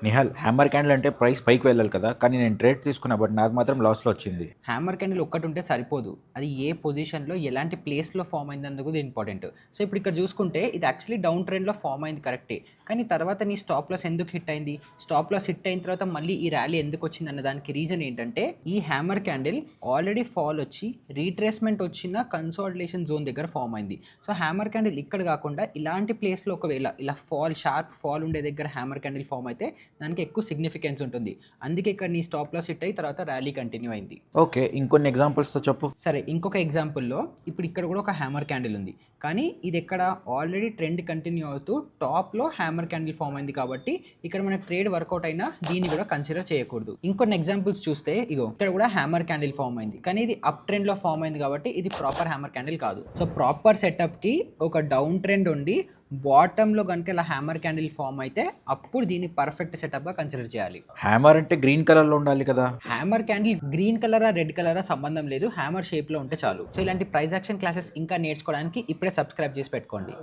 Nihal, hammer candle అంటే price పైకి వెళ్ళాలి కదా, కానీ నేను ట్రేడ్ తీసుకున్నా బట్ నాకు మాత్రం లాస్లో వచ్చింది. హ్యామర్ క్యాండిల్ ఒక్కటి ఉంటే సరిపోదు, అది ఏ పొజిషన్లో ఎలాంటి ప్లేస్లో ఫామ్ అయింది అన్నది కూడా ఇంపార్టెంట్. సో ఇప్పుడు ఇక్కడ చూసుకుంటే ఇది యాక్చువల్లీ డౌన్ ట్రెండ్లో ఫామ్ అయింది కరెక్టే, కానీ తర్వాత నీ స్టాప్ లాస్ ఎందుకు హిట్ అయింది, స్టాప్ లాస్ హిట్ అయిన తర్వాత మళ్ళీ ఈ ర్యాలీ ఎందుకు వచ్చింది అన్న దానికి రీజన్ ఏంటంటే ఈ హ్యామర్ క్యాండిల్ ఆల్రెడీ ఫాల్ వచ్చి రీట్రేస్మెంట్ వచ్చిన కన్సాలిడేషన్ జోన్ దగ్గర ఫామ్ అయింది. సో హ్యామర్ క్యాండిల్ ఇక్కడ కాకుండా ఇలాంటి ప్లేస్లో ఒకవేళ ఇలా షార్ప్ ఫాల్ ఉండే దగ్గర హ్యామర్ క్యాండిల్ ఫామ్ అయితే దానికి ఎక్కువ సిగ్నిఫికెన్స్ ఉంటుంది. అందుకే ఇక్కడ నీ స్టాప్ లాస్ హిట్ అయ్యి తర్వాత ర్యాలీ కంటిన్యూ అయింది. ఓకే, ఇంకొన్ని ఎగ్జాంపుల్స్తో చెప్పు. సరే, ఇంకొక ఎగ్జాంపుల్లో ఇప్పుడు ఇక్కడ కూడా ఒక హ్యామర్ క్యాండిల్ ఉంది, కానీ ఇది ఎక్కడ ఆల్రెడీ ట్రెండ్ కంటిన్యూ అవుతూ టాప్లో హ్యామర్ క్యాండిల్ ఫామ్ అయింది కాబట్టి ఇక్కడ మనకి ట్రేడ్ వర్కౌట్ అయినా దీన్ని కూడా కన్సిడర్ చేయకూడదు. ఇంకొన్ని ఎగ్జాంపుల్స్ చూస్తే ఇగో ఇక్కడ కూడా హ్యామర్ క్యాండిల్ ఫామ్ అయింది, కానీ ఇది అప్ ట్రెండ్లో ఫామ్ అయింది కాబట్టి ఇది ప్రాపర్ హ్యామర్ క్యాండిల్ కాదు. సో ప్రాపర్ సెటప్కి ఒక డౌన్ ట్రెండ్ ఉండి బాటంలో కనుక ఇలా హ్యామర్ క్యాండిల్ ఫామ్ అయితే అప్పుడు దీన్ని పర్ఫెక్ట్ సెటప్గా కన్సిడర్ చేయాలి. హ్యామర్ అంటే గ్రీన్ కలర్లో ఉండాలి కదా. హ్యామర్ క్యాండిల్ గ్రీన్ కలరా రెడ్ కలరా సంబంధం లేదు, హ్యామర్ షేప్లో ఉంటే చాలు. సో ఇలాంటి ప్రైస్ యాక్షన్ క్లాసెస్ ఇంకా నేర్చుకోవడానికి ఇప్పుడే సబ్స్క్రైబ్ చేసి పెట్టుకోండి.